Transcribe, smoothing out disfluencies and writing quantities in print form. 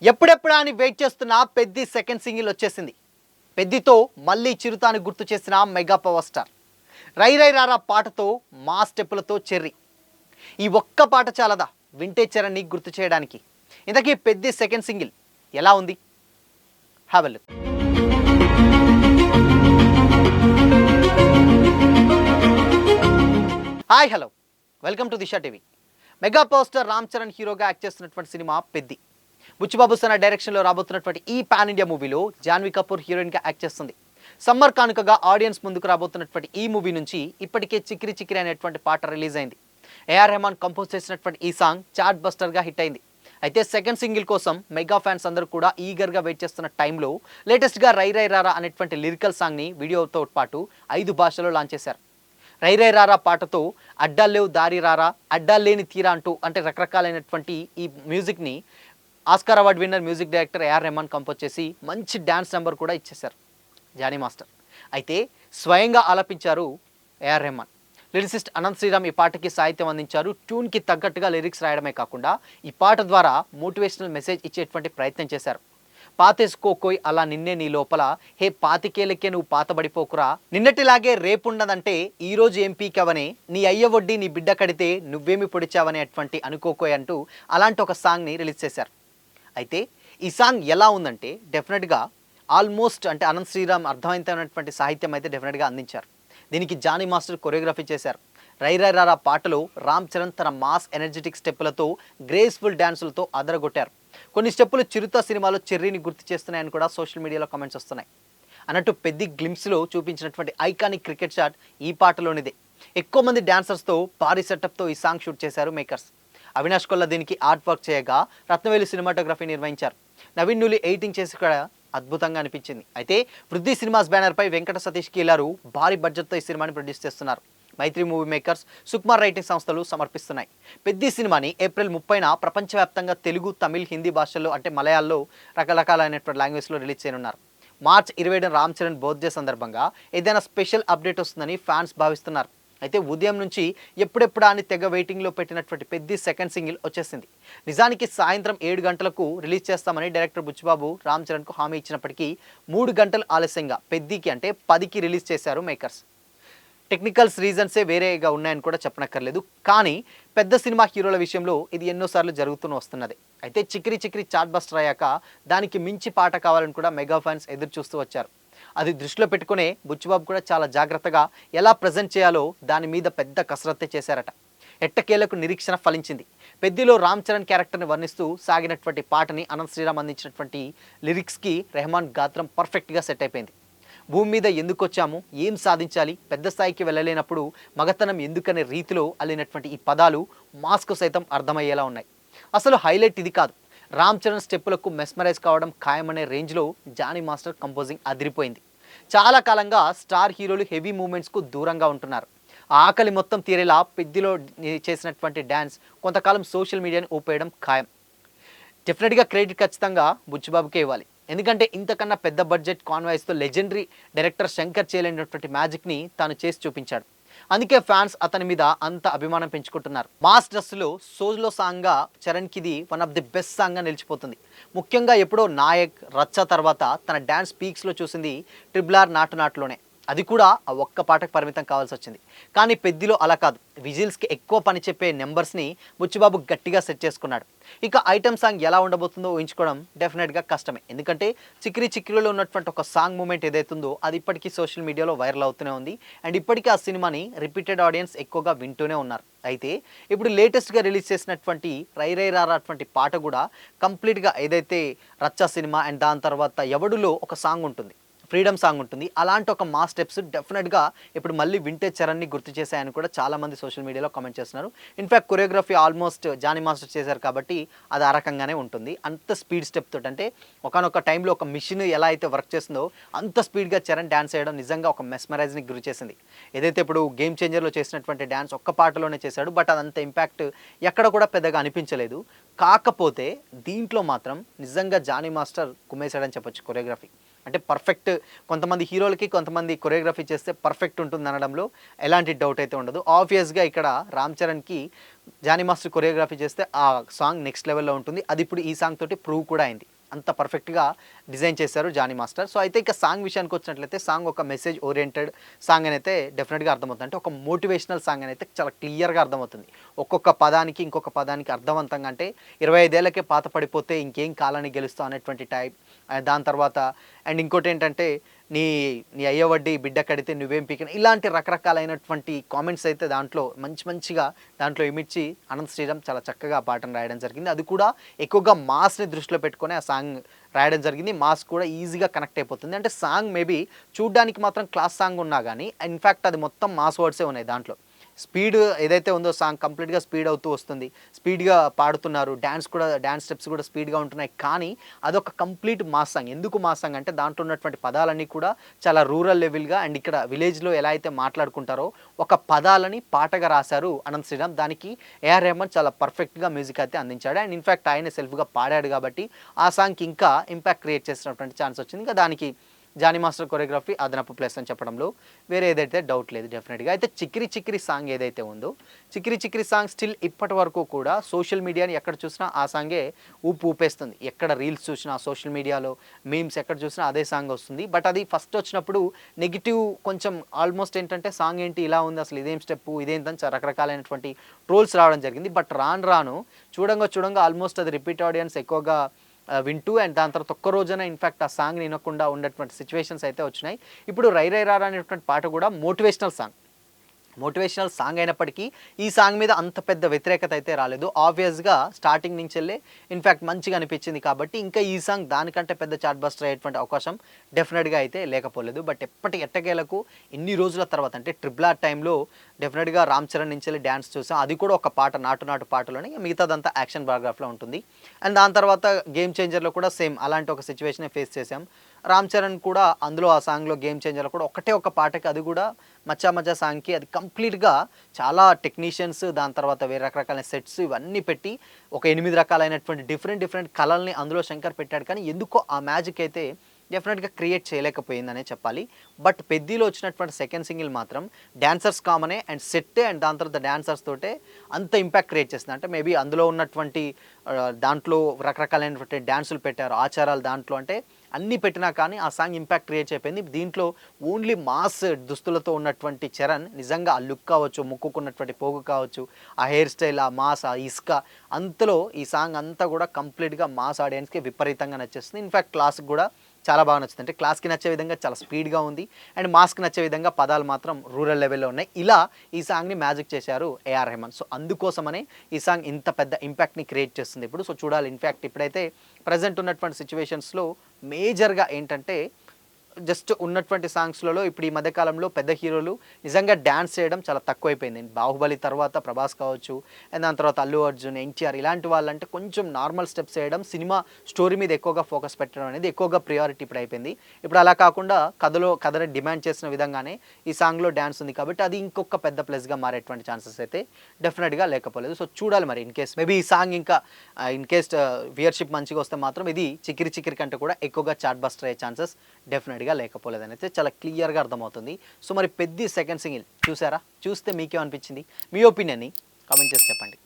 ఎప్పుడెప్పుడా అని వెయిట్ చేస్తున్న పెద్ది సెకండ్ సింగిల్ వచ్చేసింది. పెద్దితో మళ్ళీ చిరుతాని గుర్తు చేసిన మెగా పవర్ స్టార్. రై రై రారా పాటతో మా స్టెప్పులతో చెర్రీ. ఈ ఒక్క పాట చాలదా వింటే చరణ్ని గుర్తు చేయడానికి? ఇంతకీ పెద్ది సెకండ్ సింగిల్ ఎలా ఉంది? Have a look. Hi hello, welcome to Disha TV. Mega power star Ram Charan హీరోగా యాక్ట్ చేస్తున్నటువంటి సినిమా పెద్ది. బుచ్చిబాబు సన డైరెక్షన్లో రాబోతున్నటువంటి ఈ పాన్ ఇండియా మూవీలో జాన్వీ కపూర్ హీరోయిన్గా యాక్ట్ చేస్తుంది. సమ్మర్ కానుకగా ఆడియన్స్ ముందుకు రాబోతున్నటువంటి ఈ మూవీ నుంచి ఇప్పటికే చిక్కిరి చిక్కిరి అనేటువంటి పాట రిలీజ్ అయింది. ఏఆర్ రెహమాన్ కంపోజ్ చేసినటువంటి ఈ సాంగ్ చాట్ బస్టర్గా హిట్ అయింది. అయితే సెకండ్ సింగిల్ కోసం మెగా ఫ్యాన్స్ అందరూ కూడా ఈగర్గా వెయిట్ చేస్తున్న టైంలో లేటెస్ట్గా రై రై రారా అనేటువంటి లిరికల్ సాంగ్ని వీడియోతో పాటు 5 భాషల్లో లాంచ్ చేశారు. రై రై రారా పాటతో అడ్డాలేవు దారి రారా, అడ్డాలేని తీరా అంటూ అంటే రకరకాలైనటువంటి ఈ మ్యూజిక్ని Oscar award winner music director AR Rahman compose చేసి మంచి డ్యాన్స్ నెంబర్ కూడా ఇచ్చేశారు జానీ మాస్టర్. అయితే స్వయంగా ఆలపించారు ఏఆర్ రెహమాన్. లిరిసిస్ట్ అనంత్ శ్రీరామ్ ఈ పాటకి సాహిత్యం అందించారు. ట్యూన్కి తగ్గట్టుగా లిరిక్స్ రాయడమే కాకుండా ఈ పాట ద్వారా మోటివేషనల్ మెసేజ్ ఇచ్చేటువంటి ప్రయత్నం చేశారు. పాతేసుకోకోయ్ అలా నిన్నే నీ లోపల, హే పాతికేలకే నువ్వు పాతబడిపోకురా, నిన్నటిలాగే రేపుండదంటే ఈరోజు ఏం పీకవనే, నీ అయ్య వడ్డీ నీ బిడ్డ కడితే నువ్వేమి పొడిచావనే అటువంటి అనుకోకోయ్ అంటూ అలాంటి ఒక సాంగ్ని రిలీజ్ చేశారు. అయితే ఈ సాంగ్ ఎలా ఉందంటే డెఫినెట్గా ఆల్మోస్ట్ అంటే అనంత్ శ్రీరామ్ అర్థమైనటువంటి సాహిత్యం అయితే డెఫినెట్గా అందించారు. దీనికి జానీ మాస్టర్ కొరియోగ్రఫీ చేశారు. రై రై రారా పాటలో రామ్ చరణ్ తన మాస్ ఎనర్జెటిక్ స్టెప్పులతో గ్రేస్ఫుల్ డ్యాన్సులతో అదరగొట్టారు. కొన్ని స్టెప్పులు చిరుత సినిమాలో చెర్రీని గుర్తు చేస్తున్నాయని కూడా సోషల్ మీడియాలో కామెంట్స్ వస్తున్నాయి. అన్నట్టు పెద్ది గ్లింప్స్లో చూపించినటువంటి ఐకానిక్ క్రికెట్ షాట్ ఈ పాటలోనిదే. ఎక్కువ మంది డాన్సర్స్తో భారీ సెటప్తో ఈ సాంగ్ షూట్ చేశారు మేకర్స్. అవినాష్ కొల్ల దీనికి ఆర్ట్ వర్క్ చేయగా రత్నవేలు సినిమాటోగ్రఫీ నిర్వహించారు. నవీన్ నులి ఎడిటింగ్ చేసి కూడా అద్భుతంగా అనిపించింది. అయితే వృద్ధి సినిమాస్ బ్యానర్పై వెంకట సతీష్ కీలారు భారీ బడ్జెట్తో ఈ సినిమాని ప్రొడ్యూస్ చేస్తున్నారు. మైత్రి మూవీ మేకర్స్, సుకుమార్ రైటింగ్ సంస్థలు సమర్పిస్తున్నాయి. పెద్ది సినిమాని ఏప్రిల్ 30న ప్రపంచవ్యాప్తంగా తెలుగు, తమిళ్, హిందీ భాషల్లో అంటే మలయాళంలో రకరకాలైనటువంటి లాంగ్వేజ్లో రిలీజ్ చేయనున్నారు. మార్చ్ 27న రామ్ చరణ్ బర్త్డే సందర్భంగా ఏదైనా స్పెషల్ అప్డేట్ వస్తుందని ఫ్యాన్స్ భావిస్తున్నారు. అయితే ఉదయం నుంచి ఎప్పుడెప్పుడా అని తెగ వెయిటింగ్లో పెట్టినటువంటి పెద్ది సెకండ్ సింగిల్ వచ్చేసింది. నిజానికి సాయంత్రం 7 గంటలకు రిలీజ్ చేస్తామని డైరెక్టర్ బుచ్చిబాబు రామ్ చరణ్కు హామీ ఇచ్చినప్పటికీ 3 గంటలు ఆలస్యంగా పెద్దికి అంటే 10కి రిలీజ్ చేశారు మేకర్స్. టెక్నికల్స్ రీజన్సే వేరేగా ఉన్నాయని కూడా చెప్పనక్కర్లేదు. కానీ పెద్ద సినిమా హీరోల విషయంలో ఇది ఎన్నోసార్లు జరుగుతూ వస్తున్నది. అయితే చిక్కిరి చిక్కిరి చాట్ బస్టర్ అయ్యాక దానికి మించి పాట కావాలని కూడా మెగా ఫ్యాన్స్ ఎదురు చూస్తూ వచ్చారు. అది దృష్టిలో పెట్టుకునే బుచ్చిబాబు కూడా చాలా జాగ్రత్తగా ఎలా ప్రజెంట్ చేయాలో దాని మీద పెద్ద కసరత్తే చేశారట. ఎట్టకేలకు నిరీక్షణ ఫలించింది. పెద్దిలో రామ్ చరణ్ క్యారెక్టర్ని వర్ణిస్తూ సాగినటువంటి పాటని అనంత్ శ్రీరామ్ అందించినటువంటి లిరిక్స్కి రెహమాన్ గాత్రం పర్ఫెక్ట్గా సెట్ అయిపోయింది. భూమి మీద ఎందుకు వచ్చాము, ఏం సాధించాలి, పెద్ద స్థాయికి వెళ్ళలేనప్పుడు మగతనం ఎందుకనే రీతిలో అల్లినటువంటి ఈ పదాలు మాస్కు సైతం అర్థమయ్యేలా ఉన్నాయి. అసలు హైలైట్ ఇది కాదు, రామ్ చరణ్ స్టెప్పులకు మెస్మరైజ్ కావడం ఖాయమనే రేంజ్లో జానీ మాస్టర్ కంపోజింగ్ అదిరిపోయింది. చాలా కాలంగా స్టార్ హీరోలు హెవీ మూమెంట్స్కు దూరంగా ఉంటున్నారు. ఆ ఆకలి మొత్తం తీరేలా పెద్దిలో చేసినటువంటి డ్యాన్స్ కొంతకాలం సోషల్ మీడియాని ఊపేయడం ఖాయం. డెఫినెట్గా క్రెడిట్ ఖచ్చితంగా బుచ్చిబాబుకే ఇవ్వాలి. ఎందుకంటే ఇంతకన్నా పెద్ద బడ్జెట్ కాన్వాయిస్తో లెజెండరీ డైరెక్టర్ శంకర్ చేయలేనటువంటి మ్యాజిక్ని తాను చేసి చూపించాడు. అందుకే ఫ్యాన్స్ అతని మీద అంత అభిమానం పెంచుకుంటున్నారు. మాస్ డ్రెస్లో సోలో సాంగ్గా చరణ్కి ఇది వన్ ఆఫ్ ది బెస్ట్ సాంగ్గా నిలిచిపోతుంది. ముఖ్యంగా ఎప్పుడో నాయక్, రచ్చ తర్వాత తన డ్యాన్స్ పీక్స్లో చూసింది RRR నాటు నాటులోనే. అది కూడా ఆ ఒక్క పాటకు పరిమితం కావాల్సి వచ్చింది. కానీ పెద్దిలో అలా కాదు, విజిల్స్కి ఎక్కువ పని చెప్పే నెంబర్స్ని బుచ్చిబాబు గట్టిగా సెట్ చేసుకున్నాడు. ఇక ఐటమ్ సాంగ్ ఎలా ఉండబోతుందో ఊహించుకోవడం డెఫినెట్గా కష్టమే. ఎందుకంటే చిక్కిరి చిక్కిరిలో ఉన్నటువంటి ఒక సాంగ్ మూమెంట్ ఏదైతుందో అది ఇప్పటికీ సోషల్ మీడియాలో వైరల్ అవుతూనే ఉంది. అండ్ ఇప్పటికీ ఆ సినిమాని రిపీటెడ్ ఆడియన్స్ ఎక్కువగా వింటూనే ఉన్నారు. అయితే ఇప్పుడు లేటెస్ట్గా రిలీజ్ చేసినటువంటి రై రై రారా అటువంటి పాట కూడా కంప్లీట్గా ఏదైతే రచ్చ సినిమా అండ్ దాని తర్వాత ఎవడులో ఒక సాంగ్ ఉంటుంది, ఫ్రీడమ్ సాంగ్ ఉంటుంది, అలాంటి ఒక మాస్ స్టెప్స్ డెఫినెట్గా ఇప్పుడు మళ్ళీ వింటేజ్ చరణ్ని గుర్తు చేశాయని కూడా చాలామంది సోషల్ మీడియాలో కామెంట్ చేస్తున్నారు. In fact choreography almost Jani master చేశారు కాబట్టి అది ఆ రకంగానే ఉంటుంది. అంత స్పీడ్ స్టెప్ తోటి అంటే ఒకనొక టైంలో ఒక మిషన్ ఎలా అయితే వర్క్ చేస్తుందో అంత స్పీడ్గా చరణ్ డ్యాన్స్ చేయడం నిజంగా ఒక మెస్మరైజ్ని గురి చేసింది. ఏదైతే ఇప్పుడు గేమ్ చేంజర్లో చేసినటువంటి డ్యాన్స్ ఒక్క పాటలోనే చేశాడు, బట్ అదంత ఇంపాక్ట్ ఎక్కడ కూడా పెద్దగా అనిపించలేదు. కాకపోతే దీంట్లో మాత్రం నిజంగా జానీ మాస్టర్ కుమ్మేశాడని చెప్పొచ్చు కొరియోగ్రఫీ. అంటే పర్ఫెక్ట్ కొంతమంది హీరోలకి కొంతమంది కొరియోగ్రఫీ చేస్తే పర్ఫెక్ట్ ఉంటుంది అనడంలో ఎలాంటి డౌట్ అయితే ఉండదు. ఆబ్వియస్‌గా ఇక్కడ రామ్ చరణ్‌కి జానీ మాస్టర్ కొరియోగ్రఫీ చేస్తే ఆ సాంగ్ నెక్స్ట్ లెవెల్‌లో ఉంటుంది. అది ఇప్పుడు ఈ సాంగ్ తోటి ప్రూవ్ కూడా అయింది. అంత పర్ఫెక్ట్‌గా డిజైన్ చేశారు జానీ మాస్టర్. సో అయితే ఇక సాంగ్ విషయానికి వచ్చినట్లయితే సాంగ్ ఒక మెసేజ్ ఓరియెంటెడ్ సాంగ్ అని అయితే డెఫినెట్‌గా అర్థమవుతుంది. అంటే ఒక మోటివేషనల్ సాంగ్ అని అయితే చాలా క్లియర్‌గా అర్థమవుతుంది. ఒక్కొక్క పదానికి ఇంకొక పదానికి అర్థవంతంగా అంటే 25 ఏళ్లకే పాత పడిపోతే ఇంకేం కాలాన్ని గెలుస్తావు అనేటువంటి టైప్. దాని తర్వాత అండ్ ఇంకోటేంటంటే నీ నీ అయ్య వడ్డీ బిడ్డ కడితే నువ్వేం పీకిన ఇలాంటి రకరకాలైనటువంటి కామెంట్స్ అయితే దాంట్లో మంచిగా దాంట్లో ఇమిడ్చి అనంత్ శ్రీరామ్ చాలా చక్కగా ఆ పాటను రాయడం జరిగింది. అది కూడా ఎక్కువగా మాస్‌ని దృష్టిలో పెట్టుకొని ఆ సాంగ్ రాయడం జరిగింది. మాస్ కూడా ఈజీగా కనెక్ట్ అయిపోతుంది. అంటే సాంగ్ మేబీ చూడ్డానికి మాత్రం క్లాస్ సాంగ్ ఉన్నా గానీ ఇన్‌ఫాక్ట్ అది మొత్తం మాస్ వర్డ్సే ఉన్నాయి దాంట్లో. స్పీడ్ ఏదైతే ఉందో సాంగ్ కంప్లీట్‌గా స్పీడ్ అవుతూ వస్తుంది. స్పీడ్‌గా పాడుతున్నారు. డాన్స్ స్టెప్స్ కూడా స్పీడ్‌గా ఉంటున్నాయి. కానీ అదొక కంప్లీట్ మాస్ సాంగ్. ఎందుకు మాస్ సాంగ్ అంటే దాంట్లో ఉన్నటువంటి పదాలన్నీ కూడా చాలా రూరల్ లెవెల్‌గా అండ్ ఇక్కడ విలేజ్‌లో ఎలా అయితే మాట్లాడుకుంటారో ఒక పదాలని పాటగా రాశారు అనంత్ శ్రీరామ్. దానికి ఏఆర్ రెహమాన్ చాలా పర్ఫెక్ట్‌గా మ్యూజిక్ అయితే అందించాడు. అండ్ ఇన్‌ఫాక్ట్ ఆయనే సెల్ఫ్‌గా పాడాడు కాబట్టి ఆ సాంగ్‌కి ఇంకా ఇంపాక్ట్ క్రియేట్ చేసినటువంటి ఛాన్స్ వచ్చింది. ఇంకా దానికి జానీ మాస్టర్ కొరియోగ్రఫీ అదనపు ప్లస్ అని చెప్పడంలో వేరే ఏదైతే డౌట్ లేదు డెఫినెట్‌గా. అయితే 'చిక్కిరి చిక్కిరి' సాంగ్ ఏదైతే ఉందో 'చిక్కిరి చిక్కిరి' సాంగ్ స్టిల్ ఇప్పటి వరకు కూడా సోషల్ మీడియాని ఎక్కడ చూసినా ఆ సాంగే ఊపేస్తుంది. ఎక్కడ రీల్స్ చూసినా సోషల్ మీడియాలో మీమ్స్ ఎక్కడ చూసినా అదే సాంగ్ వస్తుంది. బట్ అది ఫస్ట్ వచ్చినప్పుడు నెగెటివ్ కొంచెం ఆల్మోస్ట్ ఏంటంటే సాంగ్ ఏంటి ఇలా ఉంది అసలు ఇదేం స్టెప్పు ఇదేంటని రకరకాలైనటువంటి ట్రోల్స్ రావడం జరిగింది. బట్ రాను చూడంగా ఆల్మోస్ట్ అది రిపీట్ ఆడియన్స్ ఎక్కువగా వింటూ అండ్ దాని తర్వాత ఒక్క రోజున ఇన్‌ఫాక్ట్ ఆ సాంగ్ వినకుండా ఉన్నటువంటి సిట్యుయేషన్స్ అయితే వచ్చినాయి. ఇప్పుడు 'రై రై రారా' అనేటువంటి పాట కూడా మోటివేషనల్ సాంగ్ అయినప్పటికీ ఈ సాంగ్ మీద అంత పెద్ద వ్యతిరేకత అయితే రాలేదు. ఆబ్వియస్‌గా స్టార్టింగ్ నుంచెల్లే ఇన్‌ఫాక్ట్ మంచిగా అనిపించింది కాబట్టి ఇంకా ఈ సాంగ్ దానికంటే పెద్ద చార్ట్ బస్టర్ అయ్యేటువంటి అవకాశం డెఫినెట్‌గా అయితే లేకపోలేదు. బట్ ఎట్టకేలకు ఇన్ని రోజుల తర్వాత అంటే ట్రిపుల్ ఆర్ టైంలో డెఫినెట్‌గా రామ్ చరణ్ నుంచెల్లి డాన్స్ చూసాం. అది కూడా ఒక పాట 'నాటు పాటలోనే మిగతాదంతా యాక్షన్ బయోగ్రఫీలో ఉంటుంది. అండ్ దాని తర్వాత 'గేమ్ చేంజర్'లో కూడా సేమ్ అలాంటి ఒక సిట్యుయేషనే ఫేస్ చేసాం. రామ్ చరణ్ కూడా అందులో ఆ సాంగ్‌లో 'గేమ్ చేంజర్'లో కూడా ఒకటే ఒక పాటకి అది కూడా 'మచ్చా మచ్చా' సాంగ్‌కి అది కంప్లీట్‌గా చాలా టెక్నీషియన్స్ దాని తర్వాత వేరే రకరకాలైన సెట్స్ ఇవన్నీ పెట్టి ఒక 8 రకాలైనటువంటి డిఫరెంట్ కళల్ని అందులో శంకర్ పెట్టాడు. కానీ ఎందుకో ఆ మ్యాజిక్ అయితే డెఫినెట్‌గా క్రియేట్ చేయలేకపోయిందనే చెప్పాలి. బట్ 'పెద్దిలో' వచ్చినటువంటి సెకండ్ సింగిల్ మాత్రం డాన్సర్స్ కామనే అండ్ సెట్టే అండ్ దాని తర్వాత డాన్సర్స్ తోటే అంత ఇంపాక్ట్ క్రియేట్ చేసింది. అంటే మేబీ అందులో ఉన్నటువంటి దాంట్లో రకరకాలైనటువంటి డాన్సులు పెట్టారు. ఆచారాలు దాంట్లో అంటే అన్నీ పెట్టినా కానీ ఆ సాంగ్ ఇంపాక్ట్ క్రియేట్ అయిపోయింది. దీంట్లో ఓన్లీ మాస్ దుస్తులతో ఉన్నటువంటి చరణ్ నిజంగా ఆ లుక్ కావచ్చు, ముక్కుకున్నటువంటి పోగు కావచ్చు, ఆ హెయిర్ స్టైల్, ఆ మాస్, ఆ ఇసుక అంతలో ఈ సాంగ్ అంతా కూడా కంప్లీట్‌గా మాస్ ఆడియన్స్‌కి విపరీతంగా నచ్చేస్తుంది. ఇన్‌ఫాక్ట్ క్లాస్‌కి కూడా చాలా బాగా నచ్చుతుంది. అంటే క్లాస్‌కి నచ్చే విధంగా చాలా స్పీడ్‌గా ఉంది. అండ్ మాస్‌కి నచ్చే విధంగా పదాలు మాత్రం రూరల్ లెవెల్‌లో ఉన్నాయి. ఇలా ఈ సాంగ్‌ని మ్యాజిక్ చేశారు ఏఆర్ రెహమాన్. సో అందుకోసమనే ఈ సాంగ్ ఇంత పెద్ద ఇంపాక్ట్‌ని క్రియేట్ చేస్తుంది ఇప్పుడు. సో చూడాలి ఇన్‌ఫాక్ట్ ఇప్పుడైతే ప్రెజెంట్ ఉన్నటువంటి సిట్యుయేషన్స్‌లో మేజర్‌గా ఏంటంటే జస్ట్ ఉన్నటువంటి సాంగ్స్‌లలో ఇప్పుడు ఈ మధ్య కాలంలో పెద్ద హీరోలు నిజంగా డాన్స్ చేయడం చాలా తక్కువైపోయింది. 'బాహుబలి' తర్వాత 'ప్రభాస్' కావచ్చు అండ్ దాని తర్వాత 'అల్లు అర్జున్', 'ఎన్టీఆర్' ఇలాంటి వాళ్ళంటే కొంచెం నార్మల్ స్టెప్స్ వేయడం, సినిమా స్టోరీ మీద ఎక్కువగా ఫోకస్ పెట్టడం అనేది ఎక్కువగా ప్రియారిటీ ఇప్పుడు అయిపోయింది. ఇప్పుడు అలా కాకుండా కథని డిమాండ్ చేసిన విధంగానే ఈ సాంగ్‌లో డాన్స్ ఉంది కాబట్టి అది ఇంకొక పెద్ద ప్లస్‌గా మారేటువంటి ఛాన్సెస్ అయితే డెఫినెట్‌గా లేకపోలేదు. సో చూడాలి మరి ఇన్‌కేస్ మేబీ ఈ సాంగ్ ఇంకా ఇన్‌కేస్ వ్యూయర్‌షిప్ మంచిగా వస్తే మాత్రం ఇది 'చికిరి చికిరి' కంటే కూడా ఎక్కువగా చార్ట్ బస్టర్ అయ్యే ఛాన్సెస్ డెఫినెట్‌గా లేకపోలేదని అయితే చాలా క్లియర్‌గా అర్థమవుతుంది. సో మరి 'పెద్ది' సెకండ్ సింగిల్ చూసారా? చూస్తే మీకేమనిపించింది? మీ ఒపీనియన్‌ని కామెంట్ చేసి చెప్పండి.